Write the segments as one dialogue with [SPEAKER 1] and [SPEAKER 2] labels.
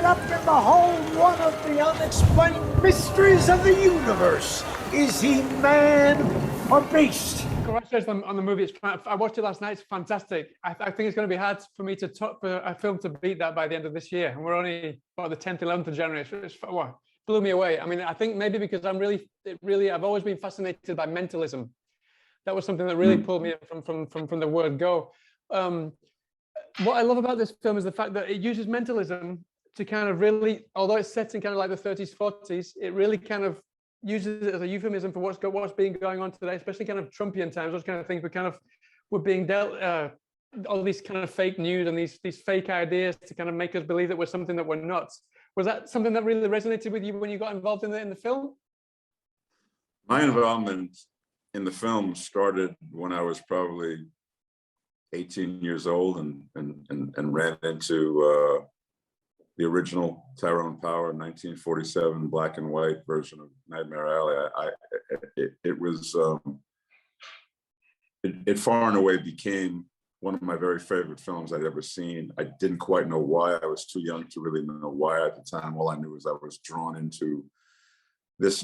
[SPEAKER 1] up and behold one of the unexplained mysteries of the universe. Is he man or beast?
[SPEAKER 2] Congratulations on the movie. I watched it last night. It's fantastic. I think it's going to be hard for me to top for a film to beat that by the end of this year. And we're only about the 10th, 11th of January. Well, blew me away. I mean, I think maybe because I've always been fascinated by mentalism. That was something that really pulled me from the word go. What I love about this film is the fact that it uses mentalism to kind of really, although it's set in kind of like the 30s, 40s, it really kind of uses it as a euphemism for what's been going on today, especially kind of Trumpian times, those kind of things. We're being dealt all these kind of fake news and these fake ideas to kind of make us believe that we're something that we're not. Was that something that really resonated with you when you got involved in the film?
[SPEAKER 3] My involvement in the film started when I was probably 18 years old and ran into the original Tyrone Power 1947 black and white version of Nightmare Alley. It far and away became one of my very favorite films I'd ever seen. I didn't quite know why. I was too young to really know why at the time. All I knew was I was drawn into this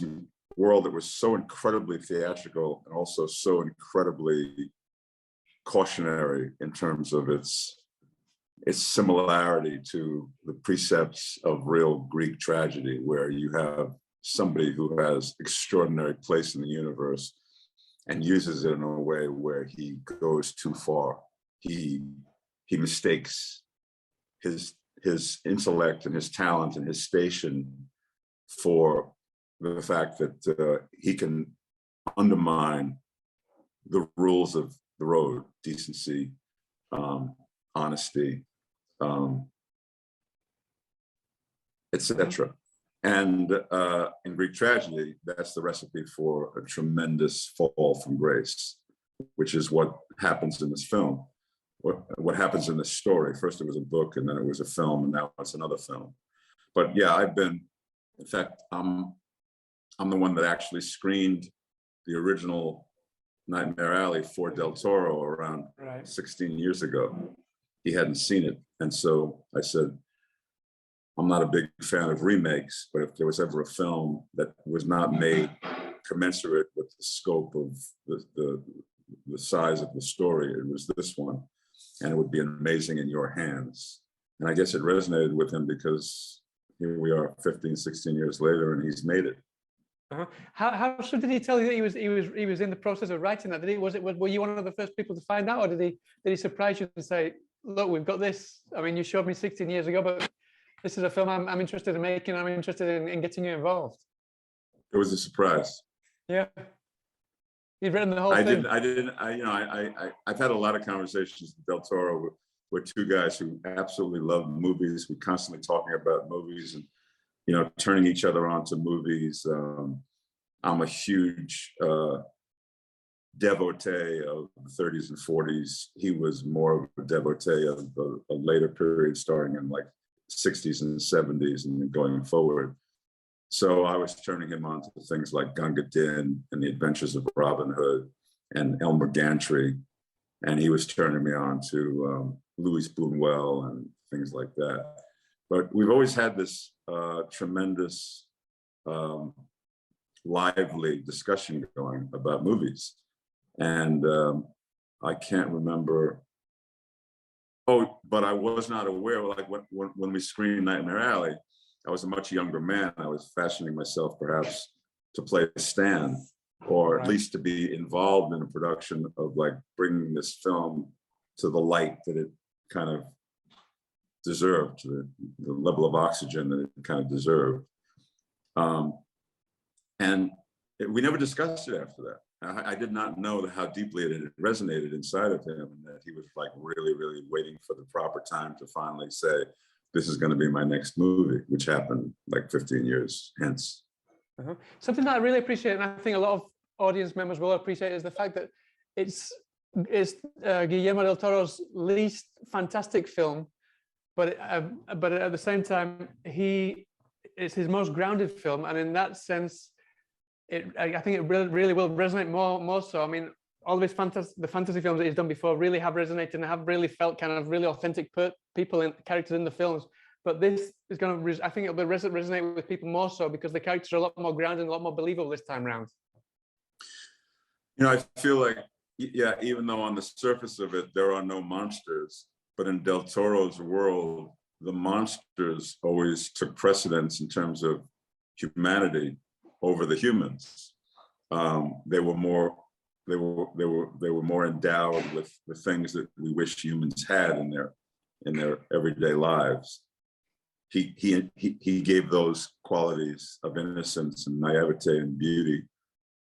[SPEAKER 3] world that was so incredibly theatrical and also so incredibly cautionary in terms of its similarity to the precepts of real Greek tragedy, where you have somebody who has extraordinary place in the universe and uses it in a way where he goes too far. He mistakes his intellect and his talent and his station for the fact that he can undermine the rules of the road, decency, honesty, etc. And in Greek tragedy, that's the recipe for a tremendous fall from grace, which is what happens in this film. What happens in this story. First it was a book, and then it was a film, and now it's another film. But yeah, in fact, I'm the one that actually screened the original Nightmare Alley for Del Toro around 16 years ago. He hadn't seen it. And so I said, I'm not a big fan of remakes, but if there was ever a film that was not made commensurate with the scope of the size of the story, it was this one. And it would be amazing in your hands. And I guess it resonated with him because here we are 15, 16 years later, and he's made it.
[SPEAKER 2] How soon did he tell you that he was in the process of writing that? Were you one of the first people to find out, or did he surprise you and say, look, we've got this? I mean, you showed me 16 years ago, but this is a film I'm interested in making. I'm interested in getting you involved.
[SPEAKER 3] It was a surprise.
[SPEAKER 2] Yeah. You'd written the whole thing.
[SPEAKER 3] I've had a lot of conversations with Del Toro. We're two guys who absolutely love movies. We're constantly talking about movies and, turning each other on to movies. I'm a huge devotee of the 30s and 40s. He was more of a devotee of a later period starting in like 60s and 70s and going forward. So I was turning him on to things like Gunga Din and the Adventures of Robin Hood and Elmer Gantry. And he was turning me on to Louis Buñuel and things like that. But we've always had this tremendous, lively discussion going about movies. And I can't remember. Oh, but I was not aware, like when we screened Nightmare Alley, I was a much younger man. I was fashioning myself perhaps to play Stan, or at least to be involved in a production of like bringing this film to the light that it kind of deserved, to the level of oxygen that it kind of deserved. We never discussed it after that. I did not know how deeply it had resonated inside of him, and that he was like really, really waiting for the proper time to finally say, this is going to be my next movie, which happened like 15 years hence.
[SPEAKER 2] Something that I really appreciate, and I think a lot of audience members will appreciate, is the fact that it's Guillermo Del Toro's least fantastic film, but at the same time, it's his most grounded film, and in that sense, I think it really will resonate more so. I mean, all of his fantasy films that he's done before really have resonated and have really felt kind of really authentic people and characters in the films. But this is going to, I think it'll resonate with people more so because the characters are a lot more grounded and a lot more believable this time around.
[SPEAKER 3] You know, I feel like, yeah, even though on the surface of it, there are no monsters, but in Del Toro's world, the monsters always took precedence in terms of humanity over the humans. They were more endowed with the things that we wish humans had in their everyday lives. He gave those qualities of innocence and naivete and beauty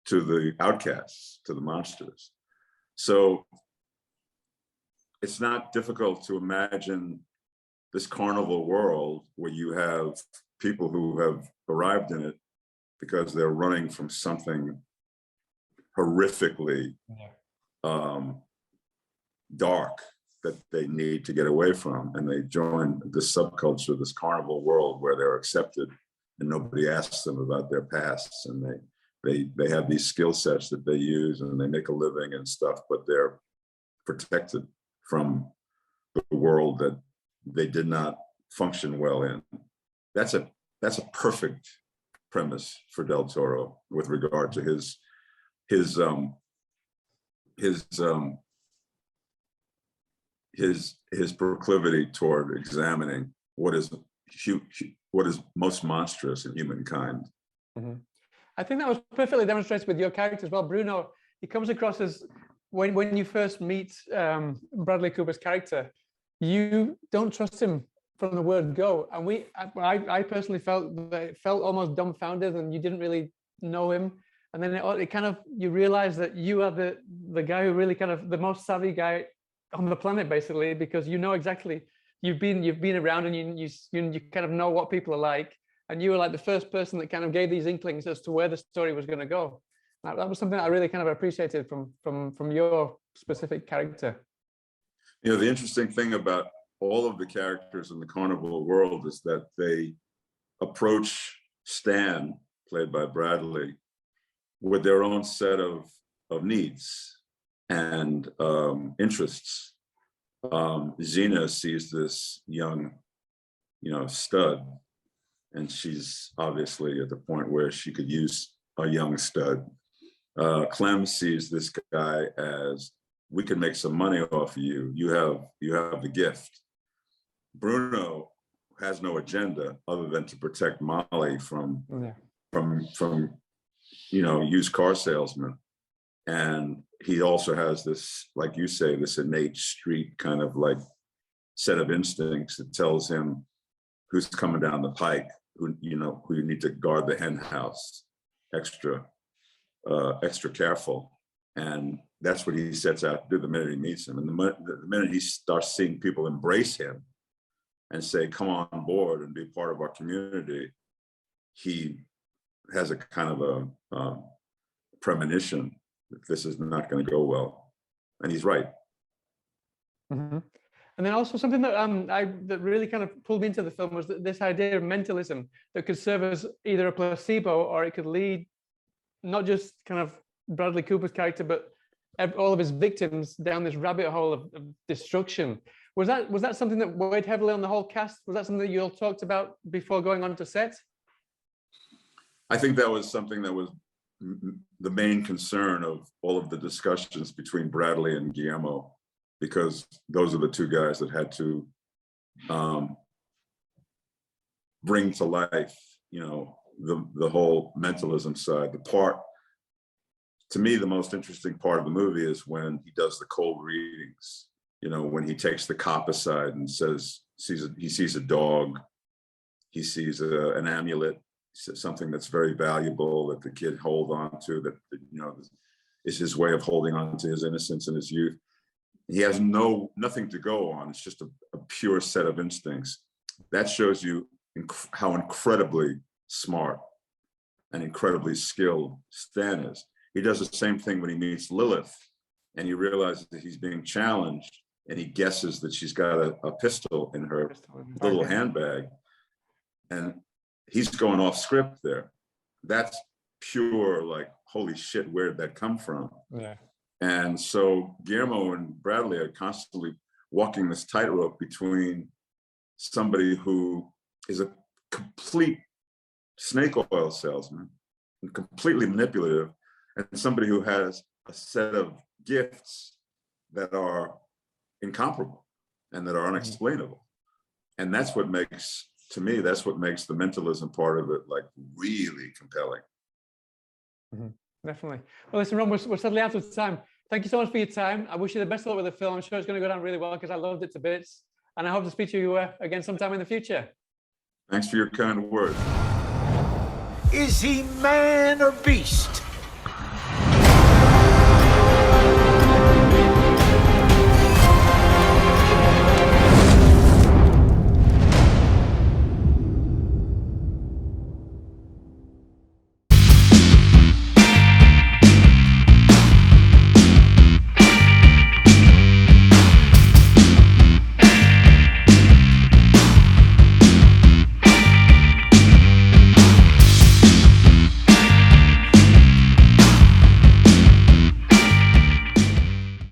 [SPEAKER 3] to the outcasts, to the monsters. So it's not difficult to imagine this carnival world where you have people who have arrived in it because they're running from something horrifically dark that they need to get away from, and they join this subculture, this carnival world where they're accepted and nobody asks them about their pasts, and they have these skill sets that they use and they make a living and stuff, but they're protected from the world that they did not function well in. That's a perfect premise for Del Toro with regard to his proclivity toward examining what is most monstrous in humankind.
[SPEAKER 2] Mm-hmm. I think that was perfectly demonstrated with your character as well, Bruno. He comes across as, when you first meet Bradley Cooper's character, you don't trust him from the word go. And I personally felt that it felt almost dumbfounded, and you didn't really know him. And then it kind of, you realize that you are the guy who really kind of the most savvy guy on the planet, basically, because you know exactly, you've been around, and you kind of know what people are like, and you were like the first person that kind of gave these inklings as to where the story was going to go. That was something I really kind of appreciated from your specific character.
[SPEAKER 3] You know, the interesting thing about all of the characters in the carnival world is that they approach Stan, played by Bradley, with their own set of needs and interests. Xena sees this young, stud, and she's obviously at the point where she could use a young stud. Clem sees this guy as, we can make some money off of you. You have the gift. Bruno has no agenda other than to protect Molly from used car salesmen. And he also has this, like you say, this innate street kind of like set of instincts that tells him who's coming down the pike, who you need to guard the hen house extra careful. And that's what he sets out to do the minute he meets him. And the minute he starts seeing people embrace him and say, come on board and be part of our community, he has a kind of a premonition that this is not going to go well. And he's right.
[SPEAKER 2] Mm-hmm. And then also something that that really kind of pulled me into the film was this idea of mentalism that could serve as either a placebo, or it could lead not just kind of Bradley Cooper's character, but all of his victims down this rabbit hole of destruction. Was that something that weighed heavily on the whole cast? Was that something that you all talked about before going on to set?
[SPEAKER 3] I think that was something that was the main concern of all of the discussions between Bradley and Guillermo, because those are the two guys that had to bring to life, the whole mentalism side. To me, the most interesting part of the movie is when he does the cold readings, when he takes the cop aside and he sees a dog, he sees an amulet, something that's very valuable that the kid hold on to, that is his way of holding on to his innocence and his youth. He has nothing to go on. It's just a pure set of instincts. That shows you how incredibly smart and incredibly skilled Stan is. He does the same thing when he meets Lilith, and he realizes that he's being challenged, and he guesses that she's got a pistol in her little handbag, and he's going off script there. That's pure, like, holy shit, where did that come from?
[SPEAKER 2] Yeah.
[SPEAKER 3] And so Guillermo and Bradley are constantly walking this tightrope between somebody who is a complete snake oil salesman and completely manipulative, and somebody who has a set of gifts that are incomparable and that are unexplainable. And that's what makes, to me, that's what makes the mentalism part of it like really compelling.
[SPEAKER 2] Definitely. Well, listen, Ron, we're sadly out of time. Thank you so much for your time. I wish you the best of luck with the film. I'm sure it's going to go down really well because I loved it to bits. And I hope to speak to you again sometime in the future.
[SPEAKER 3] Thanks for your kind words.
[SPEAKER 1] Is he man or beast?